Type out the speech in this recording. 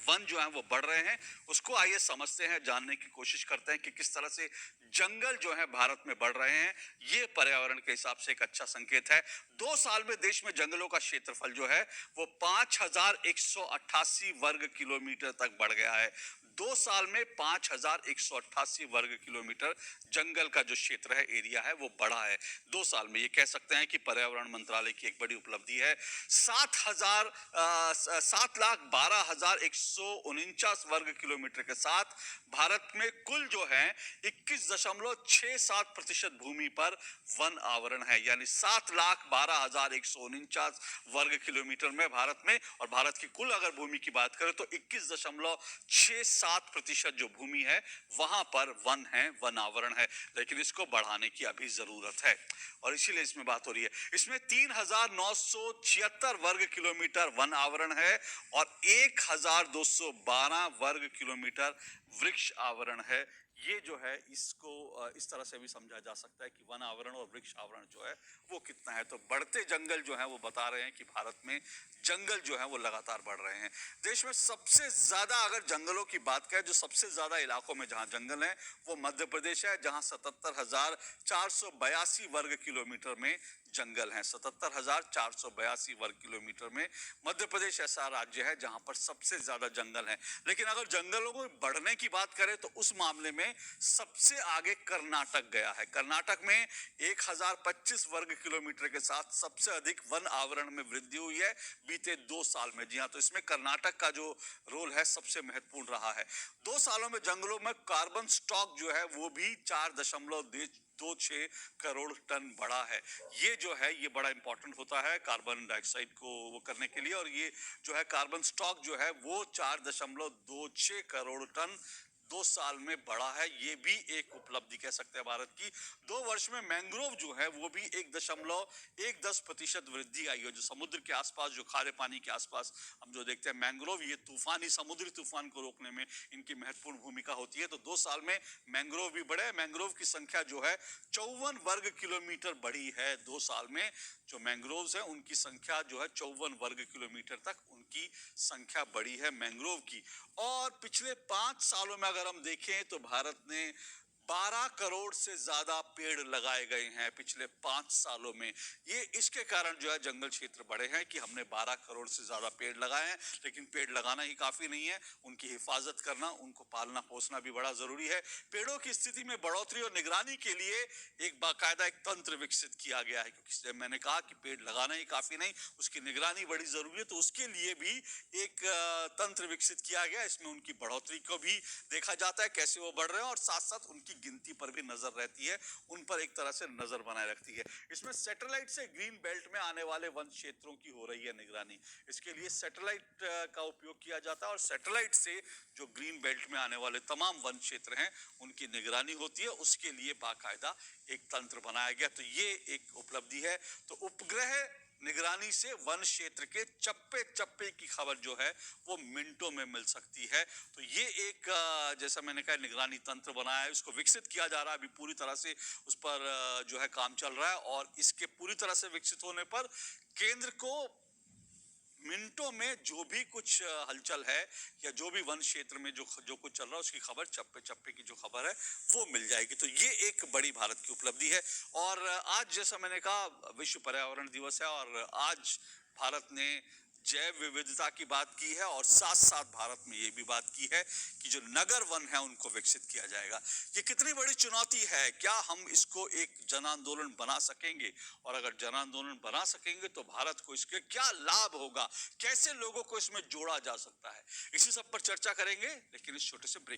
One जो है वो बढ़ रहे हैं, उसको आइए समझते हैं, जानने की कोशिश करते हैं कि किस तरह से जंगल जो है भारत में बढ़ रहे हैं। ये पर्यावरण के हिसाब से एक अच्छा संकेत है। 2 साल में देश में जंगलों का क्षेत्रफल जो है वो 5188 वर्ग किलोमीटर तक बढ़ गया है। 2 साल में 5188 वर्ग किलोमीटर जंगल का जो क्षेत्र है, एरिया है, वो बढ़ा है 2 साल में। ये कह सकते हैं कि पर्यावरण मंत्रालय की एक बड़ी उपलब्धि है। 7,12,149 वर्ग किलोमीटर के साथ भारत में कुल जो है 21.67% भूमि पर वन आवरण है, यानी 7,12,149 वर्ग किलोमीटर में भारत में, और भारत की कुल अगर भूमि की बात करें तो 21.67% जो भूमि है वहां पर वन है, वन आवरण है। लेकिन इसको बढ़ाने की अभी जरूरत है और इसीलिए इसमें बात हो रही है। इसमें 3,976 वर्ग किलोमीटर वन आवरण है और 1,212 वर्ग किलोमीटर वृक्ष आवरण है। ये जो है इसको इस तरह से भी समझा जा सकता है कि वन आवरण और वृक्ष आवरण जो है वो कितना है। तो बढ़ते जंगल जो है वो बता रहे हैं कि भारत में जंगल जो है वो लगातार बढ़ रहे हैं। देश में सबसे ज्यादा अगर जंगलों की बात करें, जो सबसे ज्यादा इलाकों में जहां जंगल है वो मध्य प्रदेश है, जहां 77,482 वर्ग किलोमीटर में जंगल हैं। 77,482 वर्ग किलोमीटर में मध्य प्रदेश ऐसा राज्य है जहां पर सबसे ज्यादा जंगल है। लेकिन अगर जंगलों को बढ़ने की बात करें तो उस मामले में सबसे आगे कर्नाटक गया है। कर्नाटक में 1,025 वर्ग किलोमीटर के साथ सबसे अधिक वन आवरण में वृद्धि हुई है बीते 2 साल में। जी हाँ, तो इसमें कर्नाटक का जो रोल है सबसे महत्वपूर्ण रहा है। 2 सालों में जंगलों में कार्बन स्टॉक जो है वो भी 4.26 करोड़ टन बढ़ा है। ये जो है ये बड़ा इंपॉर्टेंट होता है कार्बन डाइऑक्साइड को वो करने के लिए, और ये जो है कार्बन स्टॉक जो है वो 4.26 करोड़ टन 2 साल में बढ़ा है। ये भी एक उपलब्धि कह सकते हैं भारत की। 2 वर्ष में मैंग्रोव जो है वो भी 1.10% वृद्धि आई है। जो समुद्र के आसपास, जो खारे पानी के आसपास हम जो देखते हैं मैंग्रोव, ये तूफानी समुद्री तूफान को रोकने में इनकी महत्वपूर्ण भूमिका होती है। तो 2 साल में मैंग्रोव भी बढ़े। मैंग्रोव की संख्या जो है 54 वर्ग किलोमीटर बढ़ी है 2 साल में। जो मैंग्रोव्स हैं उनकी संख्या जो है 54 वर्ग किलोमीटर तक उनकी संख्या बढ़ी है मैंग्रोव की। और पिछले 5 सालों में अगर हम देखें तो भारत ने 12 करोड़ से ज्यादा पेड़ लगाए गए हैं पिछले 5 सालों में। ये इसके कारण जो है जंगल क्षेत्र बढ़े हैं कि हमने 12 करोड़ से ज्यादा पेड़ लगाए हैं। लेकिन पेड़ लगाना ही काफी नहीं है, उनकी हिफाजत करना, उनको पालना पोसना भी बड़ा जरूरी है। पेड़ों की स्थिति में बढ़ोतरी और निगरानी के लिए एक बाकायदा एक तंत्र विकसित किया गया है, क्योंकि मैंने कहा कि पेड़ लगाना ही काफी नहीं, उसकी निगरानी बड़ी जरूरी है। तो उसके लिए भी एक तंत्र विकसित किया गया। इसमें उनकी बढ़ोतरी को भी देखा जाता है, कैसे वो बढ़ रहे हैं, और साथ साथ उनकी गिनती पर भी नजर रहती है, उन पर एक तरह से नजर बनाए रखती है। इसमें सैटेलाइट से ग्रीन बेल्ट में आने वाले वन क्षेत्रों की हो रही है निगरानी। इसके लिए सैटेलाइट का उपयोग किया जाता है और सैटेलाइट से जो ग्रीन बेल्ट में आने वाले तमाम वन क्षेत्र हैं उनकी निगरानी होती है। उसके लिए बाकायदा एक तंत्र बनाया गया। तो ये एक उपलब्धि है। तो उपग्रह निगरानी से वन क्षेत्र के चप्पे चप्पे की खबर जो है वो मिनटों में मिल सकती है। तो ये एक जैसा मैंने कहा निगरानी तंत्र बनाया है, उसको विकसित किया जा रहा है। अभी पूरी तरह से उस पर जो है काम चल रहा है, और इसके पूरी तरह से विकसित होने पर केंद्र को मिनटों में जो भी कुछ हलचल है या जो भी वन क्षेत्र में जो कुछ चल रहा है उसकी खबर, चप्पे चप्पे की जो खबर है वो मिल जाएगी। तो ये एक बड़ी भारत की उपलब्धि है। और आज जैसा मैंने कहा विश्व पर्यावरण दिवस है, और आज भारत ने जैव विविधता की बात की है, और साथ साथ भारत में ये भी बात की है कि जो नगर वन है उनको विकसित किया जाएगा। ये कितनी बड़ी चुनौती है, क्या हम इसको एक जन आंदोलन बना सकेंगे? और अगर जन आंदोलन बना सकेंगे तो भारत को इसके क्या लाभ होगा, कैसे लोगों को इसमें जोड़ा जा सकता है, इसी सब पर चर्चा करेंगे, लेकिन इस छोटे से ब्रेक